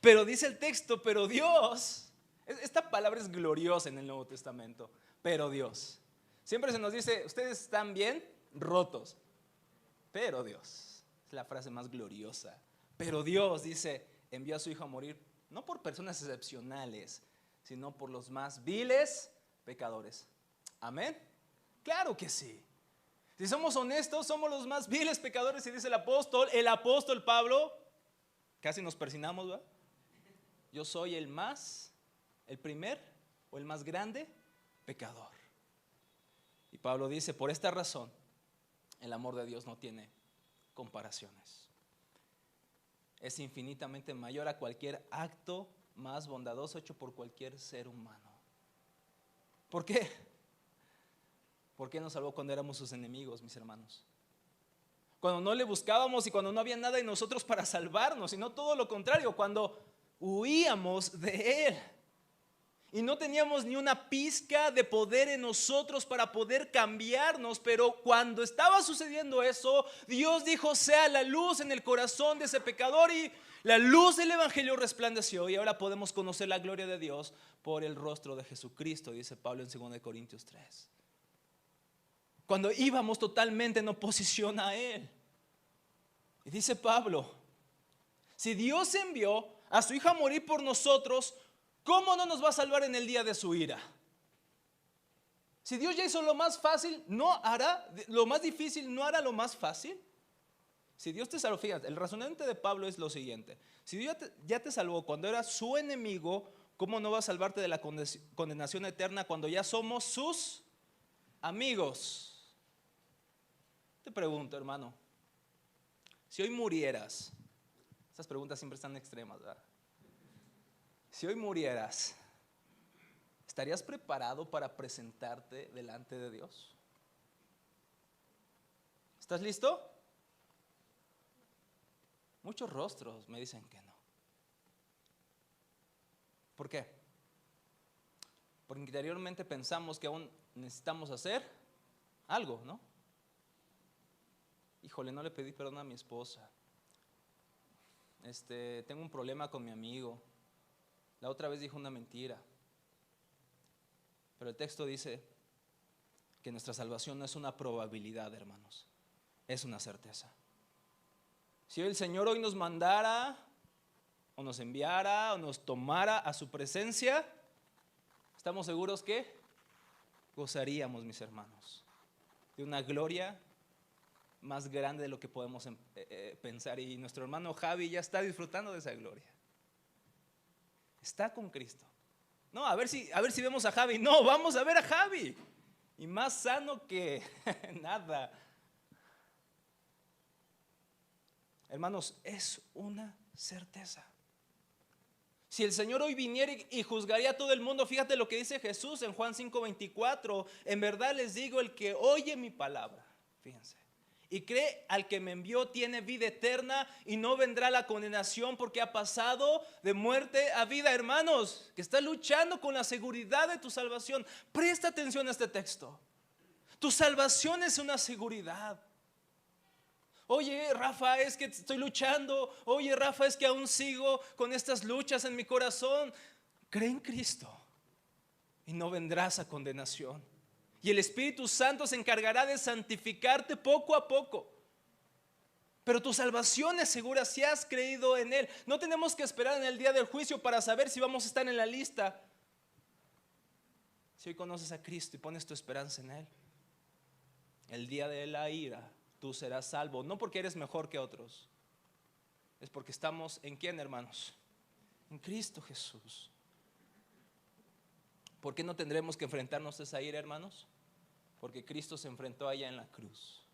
Pero dice el texto, pero Dios. Esta palabra es gloriosa en el Nuevo Testamento. Pero Dios. Siempre se nos dice, ustedes están bien rotos. Pero Dios, es la frase más gloriosa. Pero Dios, dice, envió a su Hijo a morir, no por personas excepcionales, sino por los más viles pecadores. ¿Amén? Claro que sí. Si somos honestos, somos los más viles pecadores. Y dice el apóstol Pablo, casi nos persinamos, ¿verdad? Yo soy el más el primer o el más grande pecador. Y Pablo dice, por esta razón, el amor de Dios no tiene comparaciones. Es infinitamente mayor a cualquier acto más bondadoso hecho por cualquier ser humano. ¿Por qué? Porque Él nos salvó cuando éramos sus enemigos, mis hermanos. Cuando no le buscábamos y cuando no había nada en nosotros para salvarnos, sino todo lo contrario, cuando huíamos de Él. Y no teníamos ni una pizca de poder en nosotros para poder cambiarnos. Pero cuando estaba sucediendo eso, Dios dijo, sea la luz en el corazón de ese pecador. Y la luz del evangelio resplandeció. Y ahora podemos conocer la gloria de Dios por el rostro de Jesucristo, dice Pablo en 2 Corintios 3. Cuando íbamos totalmente en oposición a Él. Y dice Pablo, si Dios envió a su Hijo a morir por nosotros, ¿cómo no nos va a salvar en el día de su ira? Si Dios ya hizo lo más fácil, ¿no hará lo más difícil? ¿No hará lo más fácil? Si Dios te salvó, fíjate, el razonamiento de Pablo es lo siguiente. Si Dios ya te salvó cuando eras su enemigo, ¿cómo no va a salvarte de la condenación eterna cuando ya somos sus amigos? Te pregunto, hermano, si hoy murieras, estas preguntas siempre están extremas, ¿verdad? Si hoy murieras, ¿estarías preparado para presentarte delante de Dios? ¿Estás listo? Muchos rostros me dicen que no. ¿Por qué? Porque interiormente pensamos que aún necesitamos hacer algo, ¿no? Híjole, no le pedí perdón a mi esposa. Tengo un problema con mi amigo. La otra vez dijo una mentira. Pero el texto dice que nuestra salvación no es una probabilidad, hermanos. Es una certeza. Si el Señor hoy nos mandara, o nos enviara, o nos tomara a su presencia, estamos seguros que gozaríamos, mis hermanos, de una gloria más grande de lo que podemos pensar. Y nuestro hermano Javi ya está disfrutando de esa gloria. Está con Cristo. No, a ver si vemos a Javi. No, vamos a ver a Javi. Y más sano que nada. Hermanos, es una certeza. Si el Señor hoy viniera y juzgaría a todo el mundo, fíjate lo que dice Jesús en Juan 5:24. En verdad les digo, el que oye mi palabra, fíjense, y cree al que me envió tiene vida eterna y no vendrá la condenación porque ha pasado de muerte a vida. Hermanos, que estás luchando con la seguridad de tu salvación, presta atención a este texto. Tu salvación es una seguridad. Oye, Rafa, es que estoy luchando. Oye, Rafa, es que aún sigo con estas luchas en mi corazón. Cree en Cristo y no vendrás a condenación. Y el Espíritu Santo se encargará de santificarte poco a poco. Pero tu salvación es segura si has creído en Él. No tenemos que esperar en el día del juicio para saber si vamos a estar en la lista. Si hoy conoces a Cristo y pones tu esperanza en Él, el día de la ira tú serás salvo. No porque eres mejor que otros, es porque estamos ¿en quién, hermanos? En Cristo Jesús. ¿Por qué no tendremos que enfrentarnos a esa ira, hermanos? Porque Cristo se enfrentó allá en la cruz.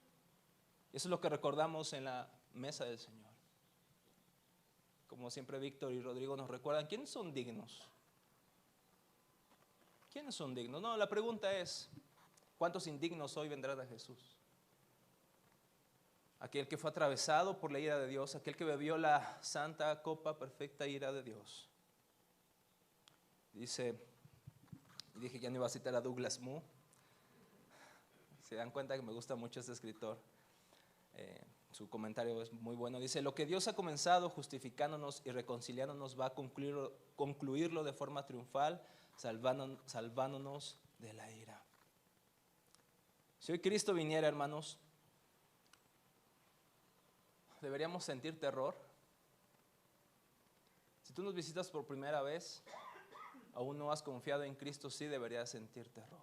Eso es lo que recordamos en la mesa del Señor. Como siempre Víctor y Rodrigo nos recuerdan, ¿quiénes son dignos? ¿Quiénes son dignos? No, la pregunta es, ¿cuántos indignos hoy vendrán a Jesús? Aquel que fue atravesado por la ira de Dios, aquel que bebió la santa copa perfecta ira de Dios. Dije que ya no iba a citar a Douglas Moo. Se dan cuenta que me gusta mucho este escritor. Su comentario es muy bueno. Dice, lo que Dios ha comenzado justificándonos y reconciliándonos va a concluirlo de forma triunfal, salvándonos de la ira. Si hoy Cristo viniera, hermanos, deberíamos sentir terror. Si tú nos visitas por primera vez, aún no has confiado en Cristo, sí deberías sentir terror.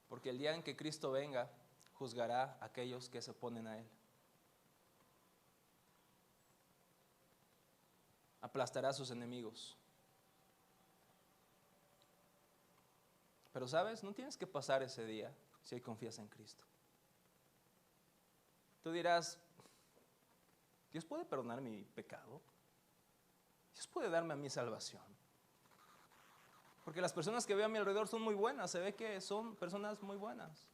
Porque el día en que Cristo venga, juzgará a aquellos que se oponen a Él. aplastará a sus enemigos. Pero sabes, no tienes que pasar ese día si hoy confías en Cristo. Tú dirás, Dios puede perdonar mi pecado. Dios puede darme a mí salvación. Porque las personas que veo a mi alrededor son muy buenas, se ve que son personas muy buenas.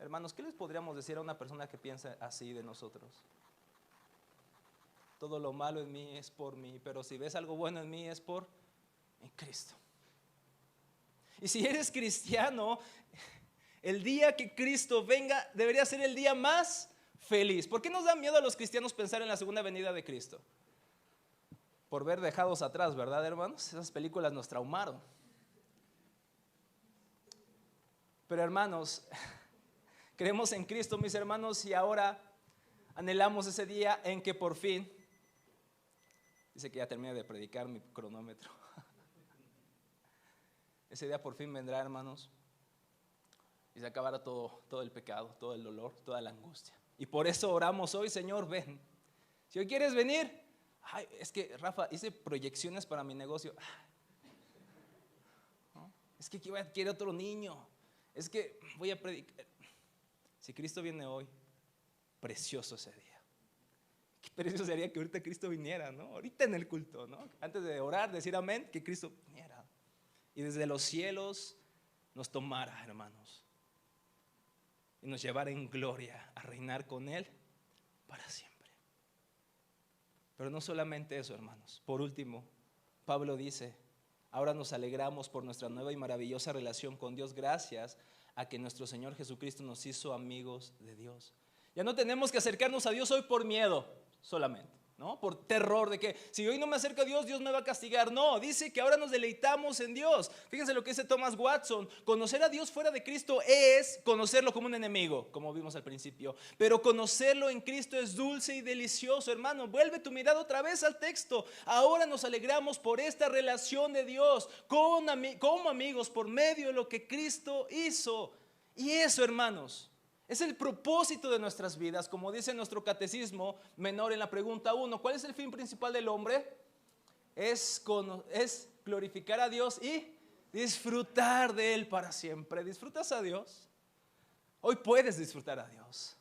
Hermanos, ¿qué les podríamos decir a una persona que piensa así de nosotros? Todo lo malo en mí es por mí, pero si ves algo bueno en mí es por en Cristo. Y si eres cristiano, el día que Cristo venga debería ser el día más feliz. ¿Por qué nos da miedo a los cristianos pensar en la segunda venida de Cristo? Por ver dejados atrás, ¿verdad, hermanos? Esas películas nos traumaron. Pero hermanos, creemos en Cristo, mis hermanos, y ahora anhelamos ese día en que por fin, dice que ya terminé de predicar mi cronómetro. Ese día por fin vendrá, hermanos, y se acabará todo el pecado, todo el dolor, toda la angustia. Y por eso oramos hoy, Señor, ven. Si hoy quieres venir, ay, es que Rafa, hice proyecciones para mi negocio. ¿No? Es que quiero otro niño. Es que voy a predicar. Si Cristo viene hoy, precioso ese día. Qué precioso sería que ahorita Cristo viniera, ¿no? Ahorita en el culto, ¿no? Antes de orar, decir amén, que Cristo viniera. Y desde los cielos nos tomara, hermanos, y nos llevara en gloria a reinar con Él para siempre. Pero no solamente eso, hermanos. Por último, Pablo dice, ahora nos alegramos por nuestra nueva y maravillosa relación con Dios gracias a que nuestro Señor Jesucristo nos hizo amigos de Dios. Ya no tenemos que acercarnos a Dios hoy por miedo solamente, ¿no? Por terror de que si hoy no me acerco a Dios, Dios me va a castigar. No, dice que ahora nos deleitamos en Dios. Fíjense lo que dice Thomas Watson. Conocer a Dios fuera de Cristo es conocerlo como un enemigo, como vimos al principio. Pero conocerlo en Cristo es dulce y delicioso, hermano. Vuelve tu mirada otra vez al texto. Ahora nos alegramos por esta relación de Dios como amigos por medio de lo que Cristo hizo. Y eso, hermanos, es el propósito de nuestras vidas, como dice nuestro catecismo menor en la pregunta 1. ¿Cuál es el fin principal del hombre? Es glorificar a Dios y disfrutar de Él para siempre. ¿Disfrutas a Dios? Hoy puedes disfrutar a Dios.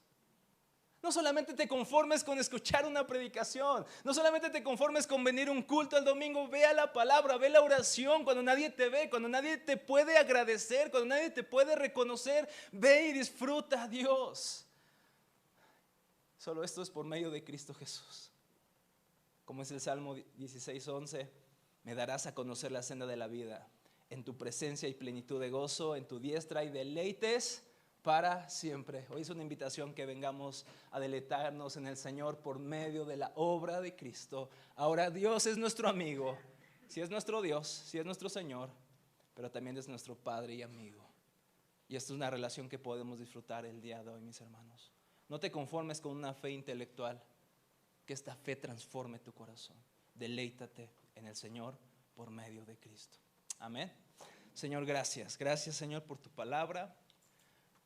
No solamente te conformes con escuchar una predicación, no solamente te conformes con venir a un culto el domingo, ve a la palabra, ve la oración cuando nadie te ve, cuando nadie te puede agradecer, cuando nadie te puede reconocer, ve y disfruta a Dios. Solo esto es por medio de Cristo Jesús. Como es el Salmo 16:11, me darás a conocer la senda de la vida, en tu presencia y plenitud de gozo, en tu diestra y deleites para siempre. Hoy es una invitación que vengamos a deleitarnos en el Señor por medio de la obra de Cristo. Ahora Dios es nuestro amigo, si es nuestro Dios, si es nuestro Señor, pero también es nuestro Padre y amigo. Y esto es una relación que podemos disfrutar el día de hoy, mis hermanos. No te conformes con una fe intelectual, que esta fe transforme tu corazón. Deleítate en el Señor por medio de Cristo. Amén. Señor, gracias. Gracias, Señor, por tu palabra.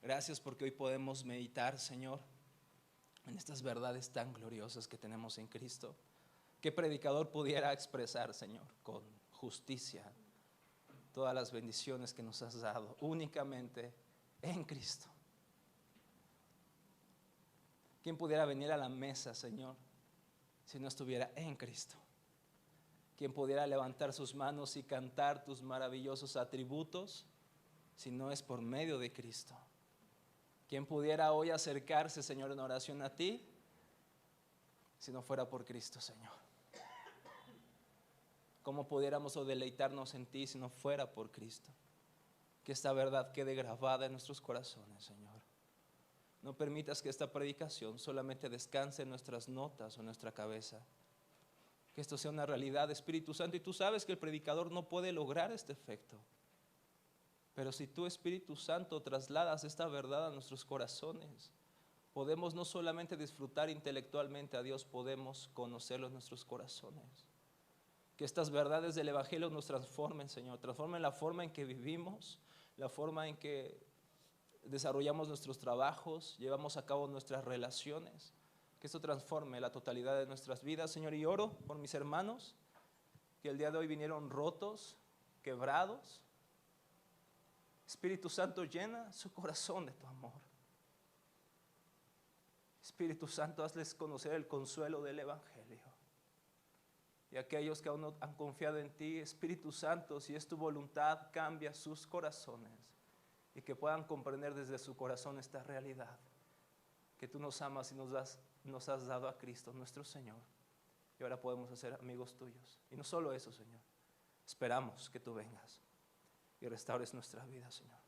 Gracias porque hoy podemos meditar, Señor, en estas verdades tan gloriosas que tenemos en Cristo. ¿Qué predicador pudiera expresar, Señor, con justicia todas las bendiciones que nos has dado únicamente en Cristo? ¿Quién pudiera venir a la mesa, Señor, si no estuviera en Cristo? ¿Quién pudiera levantar sus manos y cantar tus maravillosos atributos si no es por medio de Cristo? ¿Quién pudiera hoy acercarse, Señor, en oración a ti si no fuera por Cristo, Señor? ¿Cómo pudiéramos deleitarnos en ti si no fuera por Cristo? Que esta verdad quede grabada en nuestros corazones, Señor. No permitas que esta predicación solamente descanse en nuestras notas o en nuestra cabeza. Que esto sea una realidad, Espíritu Santo. Y tú sabes que el predicador no puede lograr este efecto. Pero si tú, Espíritu Santo, trasladas esta verdad a nuestros corazones, podemos no solamente disfrutar intelectualmente a Dios, podemos conocerlo en nuestros corazones. Que estas verdades del Evangelio nos transformen, Señor. Transformen la forma en que vivimos, la forma en que desarrollamos nuestros trabajos, llevamos a cabo nuestras relaciones. Que esto transforme la totalidad de nuestras vidas, Señor. Y oro por mis hermanos que el día de hoy vinieron rotos, quebrados. Espíritu Santo, llena su corazón de tu amor. Espíritu Santo, hazles conocer el consuelo del Evangelio. Y aquellos que aún no han confiado en ti, Espíritu Santo, si es tu voluntad, cambia sus corazones y que puedan comprender desde su corazón esta realidad, que tú nos amas y nos has dado a Cristo, nuestro Señor. Y ahora podemos ser amigos tuyos. Y no solo eso, Señor, esperamos que tú vengas y restaures nuestra vida, Señor.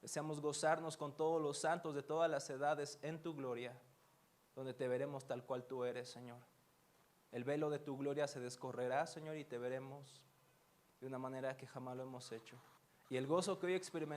Deseamos gozarnos con todos los santos de todas las edades en tu gloria, donde te veremos tal cual tú eres, Señor. El velo de tu gloria se descorrerá, Señor, y te veremos de una manera que jamás lo hemos hecho. Y el gozo que hoy experimentamos